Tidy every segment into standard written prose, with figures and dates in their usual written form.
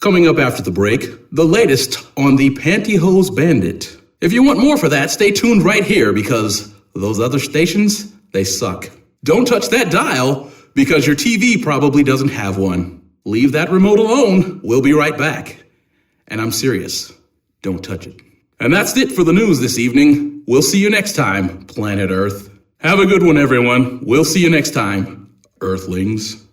Coming up after the break, the latest on the Pantyhose Bandit. If you want more for that, stay tuned right here because those other stations, they suck. Don't touch that dial because your TV probably doesn't have one. Leave that remote alone. We'll be right back. And I'm serious. Don't touch it. And that's it for the news this evening. We'll see you next time, Planet Earth. Have a good one, everyone. We'll see you next time, Earthlings.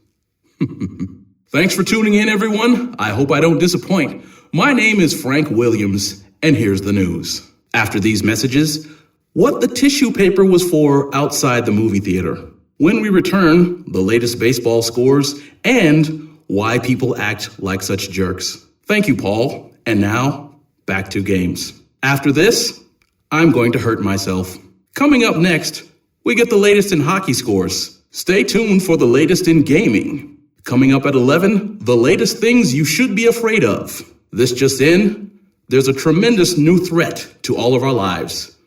Thanks for tuning in, everyone. I hope I don't disappoint. My name is Frank Williams, and here's the news. After these messages, what the tissue paper was for outside the movie theater. When we return, the latest baseball scores and why people act like such jerks. Thank you, Paul. And now, back to games. After this, I'm going to hurt myself. Coming up next, we get the latest in hockey scores. Stay tuned for the latest in gaming. Coming up at 11, the latest things you should be afraid of. This just in, there's a tremendous new threat to all of our lives.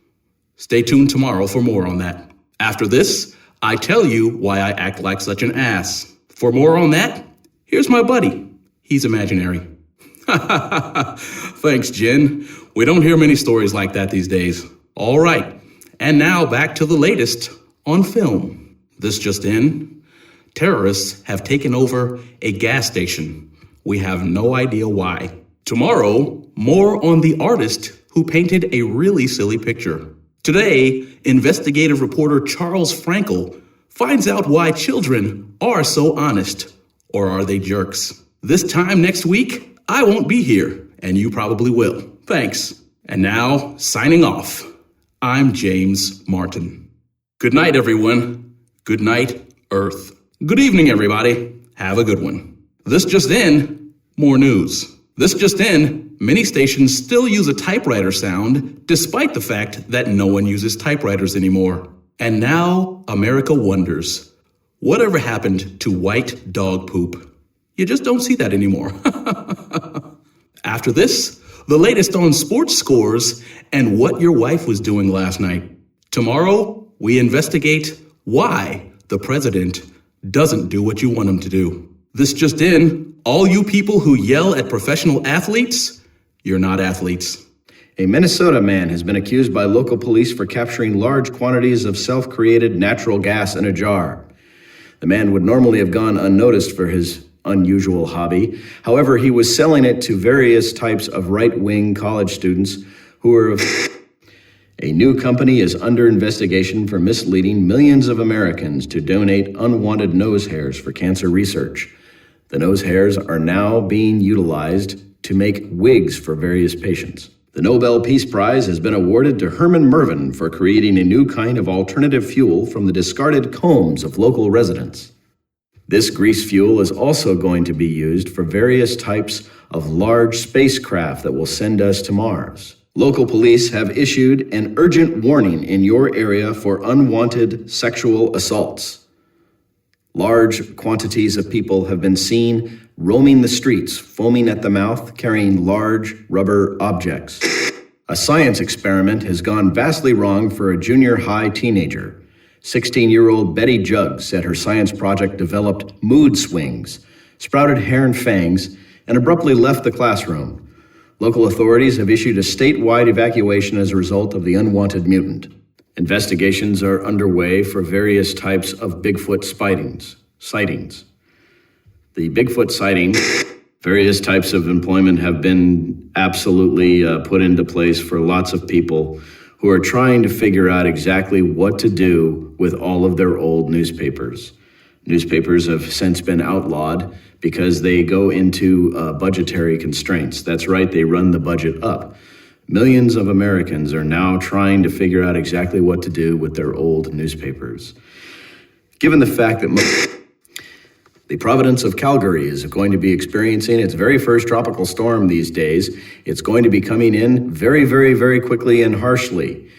Stay tuned tomorrow for more on that. After this, I tell you why I act like such an ass. For more on that, here's my buddy. He's imaginary. Thanks, Jen. We don't hear many stories like that these days. All right, and now back to the latest on film. This just in, terrorists have taken over a gas station. We have no idea why. Tomorrow, more on the artist who painted a really silly picture. Today, investigative reporter Charles Frankel finds out why children are so honest. Or are they jerks? This time next week, I won't be here, and you probably will. Thanks. And now, signing off, I'm James Martin. Good night, everyone. Good night, Earth. Good evening, everybody. Have a good one. This just in, more news. This just in, many stations still use a typewriter sound, despite the fact that no one uses typewriters anymore. And now, America wonders, whatever happened to white dog poop? You just don't see that anymore. After this, the latest on sports scores and what your wife was doing last night. Tomorrow, we investigate why the president doesn't do what you want him to do. This just in, all you people who yell at professional athletes, you're not athletes. A Minnesota man has been accused by local police for capturing large quantities of self-created natural gas in a jar. The man would normally have gone unnoticed for his unusual hobby. However, he was selling it to various types of right-wing college students who are of... A new company is under investigation for misleading millions of Americans to donate unwanted nose hairs for cancer research. The nose hairs are now being utilized to make wigs for various patients. The Nobel Peace Prize has been awarded to Herman Mervin for creating a new kind of alternative fuel from the discarded combs of local residents. This grease fuel is also going to be used for various types of large spacecraft that will send us to Mars. Local police have issued an urgent warning in your area for unwanted sexual assaults. Large quantities of people have been seen roaming the streets, foaming at the mouth, carrying large rubber objects. A science experiment has gone vastly wrong for a junior high teenager. 16-year-old Betty Juggs said her science project developed mood swings, sprouted hair and fangs, and abruptly left the classroom. Local authorities have issued a statewide evacuation as a result of the unwanted mutant. Investigations are underway for various types of Bigfoot sightings. The Bigfoot sighting, various types of employment have been absolutely put into place for lots of people who are trying to figure out exactly what to do with all of their old newspapers. Newspapers have since been outlawed because they go into budgetary constraints. That's right, they run the budget up. Millions of Americans are now trying to figure out exactly what to do with their old newspapers. Given the fact that the Providence of Calgary is going to be experiencing its very first tropical storm these days, it's going to be coming in very, very, very quickly and harshly,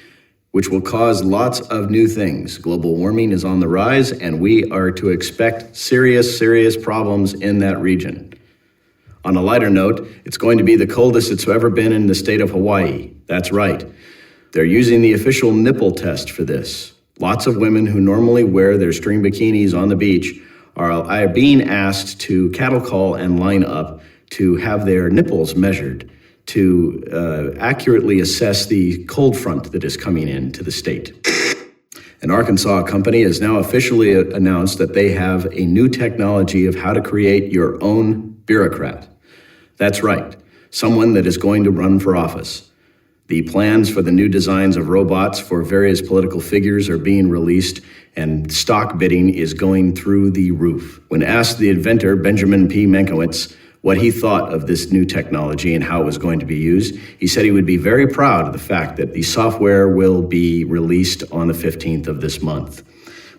which will cause lots of new things. Global warming is on the rise, and we are to expect serious, serious problems in that region. On a lighter note, it's going to be the coldest it's ever been in the state of Hawaii. That's right. They're using the official nipple test for this. Lots of women who normally wear their string bikinis on the beach are being asked to cattle call and line up to have their nipples measured to accurately assess the cold front that is coming into the state. An Arkansas company has now officially announced that they have a new technology of how to create your own bureaucrat. That's right, someone that is going to run for office. The plans for the new designs of robots for various political figures are being released, and stock bidding is going through the roof. When asked the inventor, Benjamin P. Mankiewicz, what he thought of this new technology and how it was going to be used, he said he would be very proud of the fact that the software will be released on the 15th of this month.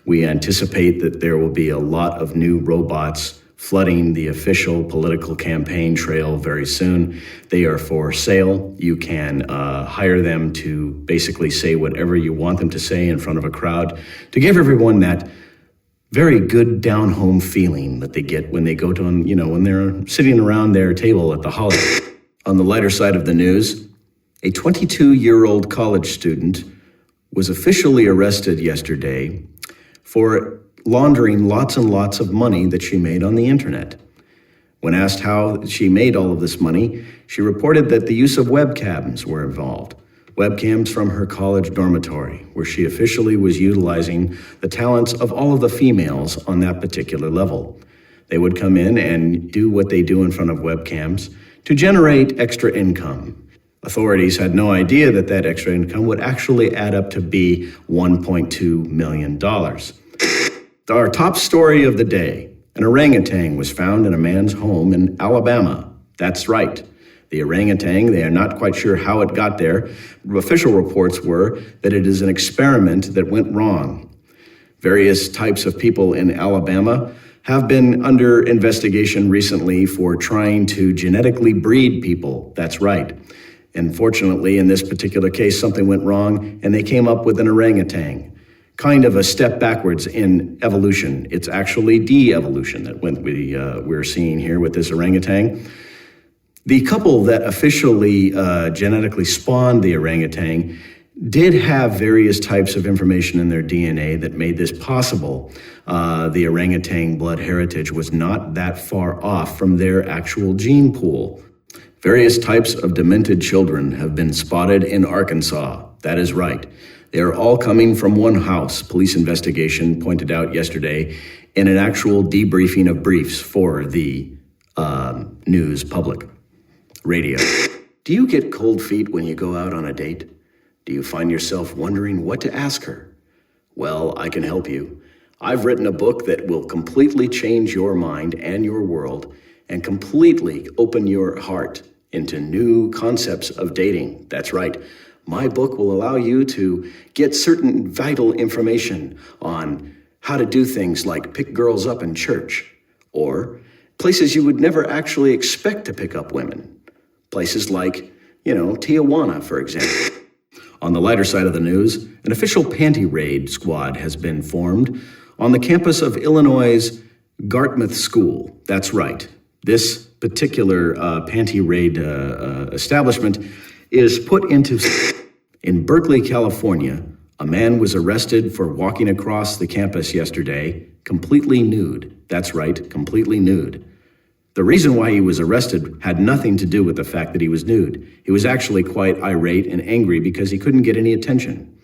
We anticipate that there will be a lot of new robots flooding the official political campaign trail very soon. They are for sale. You can hire them to basically say whatever you want them to say in front of a crowd to give everyone that very good down-home feeling that they get when they go to, when they're sitting around their table at the holiday. On the lighter side of the news, a 22-year-old college student was officially arrested yesterday for laundering lots and lots of money that she made on the internet. When asked how she made all of this money, she reported that the use of webcams were involved. Webcams from her college dormitory, where she officially was utilizing the talents of all of the females on that particular level. They would come in and do what they do in front of webcams to generate extra income. Authorities had no idea that that extra income would actually add up to be $1.2 million. Our top story of the day: an orangutan was found in a man's home in Alabama. That's right. The orangutan, they are not quite sure how it got there. Official reports were that it is an experiment that went wrong. Various types of people in Alabama have been under investigation recently for trying to genetically breed people. That's right. Unfortunately, in this particular case, something went wrong, and they came up with an orangutan. Kind of a step backwards in evolution. It's actually de-evolution that we're seeing here with this orangutan. The couple that officially genetically spawned the orangutan did have various types of information in their DNA that made this possible. The orangutan blood heritage was not that far off from their actual gene pool. Various types of demented children have been spotted in Arkansas. That is right. They are all coming from one house, police investigation pointed out yesterday in an actual debriefing of briefs for the news public. Radio. Do you get cold feet when you go out on a date? Do you find yourself wondering what to ask her? Well, I can help you. I've written a book that will completely change your mind and your world and completely open your heart into new concepts of dating. That's right. My book will allow you to get certain vital information on how to do things like pick girls up in church, or places you would never actually expect to pick up women. Places like, Tijuana, for example. On the lighter side of the news, an official panty raid squad has been formed on the campus of Illinois' Dartmouth School. That's right. This particular panty raid establishment is put into... In Berkeley, California, a man was arrested for walking across the campus yesterday completely nude. That's right, completely nude. The reason why he was arrested had nothing to do with the fact that he was nude. He was actually quite irate and angry because he couldn't get any attention.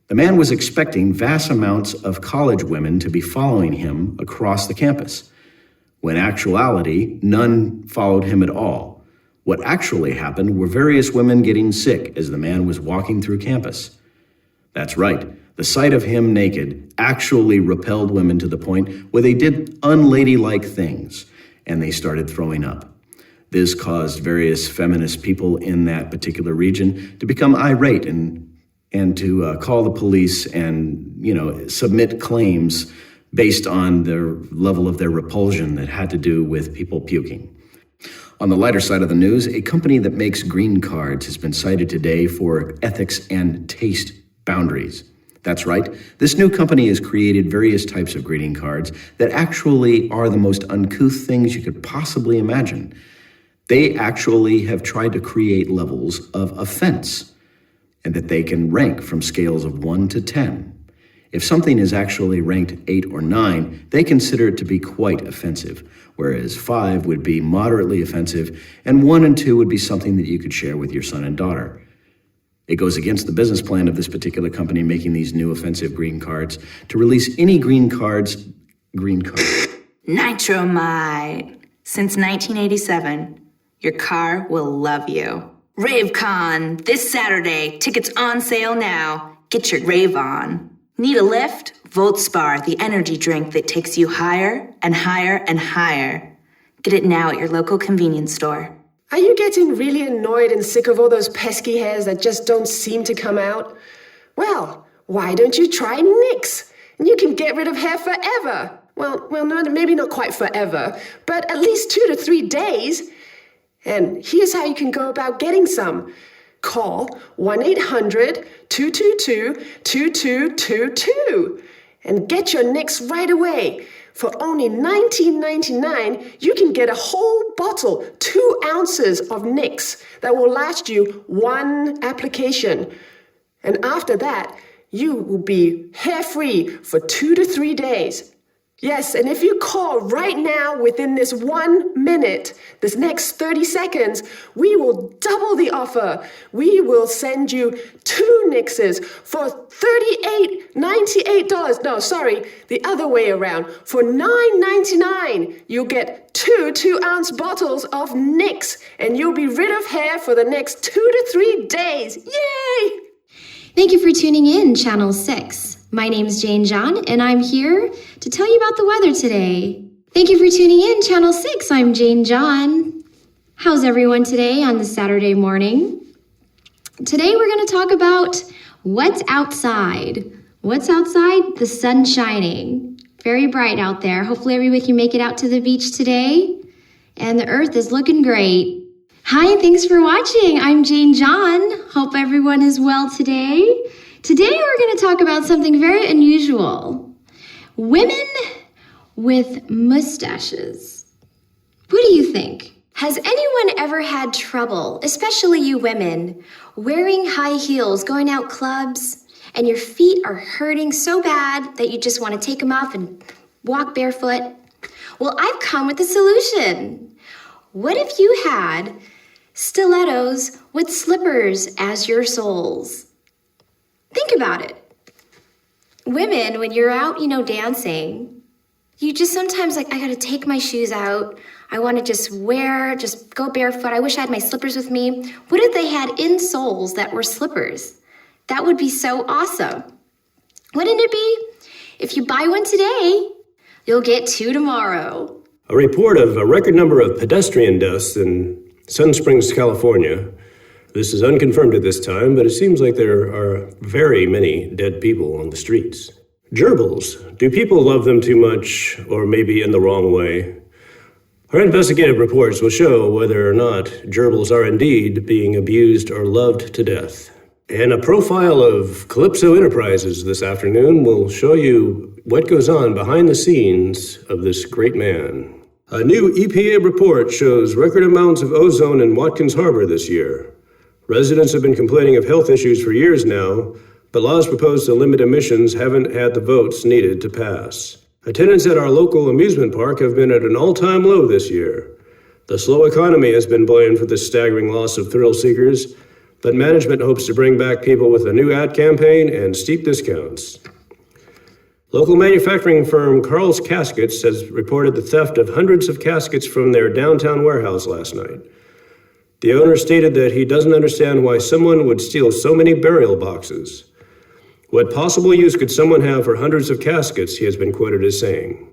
The man was expecting vast amounts of college women to be following him across the campus, when in actuality, none followed him at all. What actually happened were various women getting sick as the man was walking through campus. That's right. The sight of him naked actually repelled women to the point where they did unladylike things, and they started throwing up. This caused various feminist people in that particular region to become irate and to call the police and, submit claims based on the level of their repulsion that had to do with people puking. On the lighter side of the news, a company that makes green cards has been cited today for ethics and taste boundaries. That's right. This new company has created various types of greeting cards that actually are the most uncouth things you could possibly imagine. They actually have tried to create levels of offense, and that they can rank from scales of 1 to 10. If something is actually ranked 8 or 9, they consider it to be quite offensive, whereas 5 would be moderately offensive, and 1 and 2 would be something that you could share with your son and daughter. It goes against the business plan of this particular company making these new offensive green cards to release any green cards. Nitromite. Since 1987, your car will love you. RaveCon, this Saturday. Tickets on sale now. Get your rave on. Need a lift? Voltspar, the energy drink that takes you higher and higher and higher. Get it now at your local convenience store. Are you getting really annoyed and sick of all those pesky hairs that just don't seem to come out? Well, why don't you try NYX? And you can get rid of hair forever. Well, no, maybe not quite forever, but at least 2 to 3 days. And here's how you can go about getting some. Call 1-800-222-2222 and get your NYX right away. For only $19.99, you can get a whole bottle, 2 ounces of NYX that will last you 1 application. And after that, you will be hair-free for 2 to 3 days. Yes, and if you call right now within this 1 minute, this next 30 seconds, we will double the offer. We will send you 2 NYXes for $38.98. No, sorry, the other way around. For $9.99, you'll get 2 2-ounce bottles of NYX, and you'll be rid of hair for the next 2 to 3 days. Yay! Thank you for tuning in, Channel 6. My name's Jane John, and I'm here to tell you about the weather today. Thank you for tuning in, Channel 6. I'm Jane John. How's everyone today on this Saturday morning? Today we're going to talk about what's outside. What's outside? The sun shining. Very bright out there. Hopefully everybody can make it out to the beach today. And the earth is looking great. Hi, thanks for watching. I'm Jane John. Hope everyone is well today. Today we're going to talk about something very unusual. Women with mustaches. What do you think? Has anyone ever had trouble, especially you women, wearing high heels, going out clubs, and your feet are hurting so bad that you just want to take them off and walk barefoot? Well, I've come with a solution. What if you had stilettos with slippers as your soles? Think about it. Women, when you're out, dancing, you just sometimes I gotta take my shoes out. I wanna just go barefoot. I wish I had my slippers with me. What if they had insoles that were slippers? That would be so awesome. Wouldn't it be? If you buy one today, you'll get 2 tomorrow. A report of a record number of pedestrian deaths in Sun Springs, California. This is unconfirmed at this time, but it seems like there are very many dead people on the streets. Gerbils. Do people love them too much, or maybe in the wrong way? Our investigative reports will show whether or not gerbils are indeed being abused or loved to death. And a profile of Calypso Enterprises this afternoon will show you what goes on behind the scenes of this great man. A new EPA report shows record amounts of ozone in Watkins Harbor this year. Residents have been complaining of health issues for years now, but laws proposed to limit emissions haven't had the votes needed to pass. Attendance at our local amusement park have been at an all-time low this year. The slow economy has been blamed for this staggering loss of thrill seekers, but management hopes to bring back people with a new ad campaign and steep discounts. Local manufacturing firm Carl's Caskets has reported the theft of hundreds of caskets from their downtown warehouse last night. The owner stated that he doesn't understand why someone would steal so many burial boxes. What possible use could someone have for hundreds of caskets, he has been quoted as saying.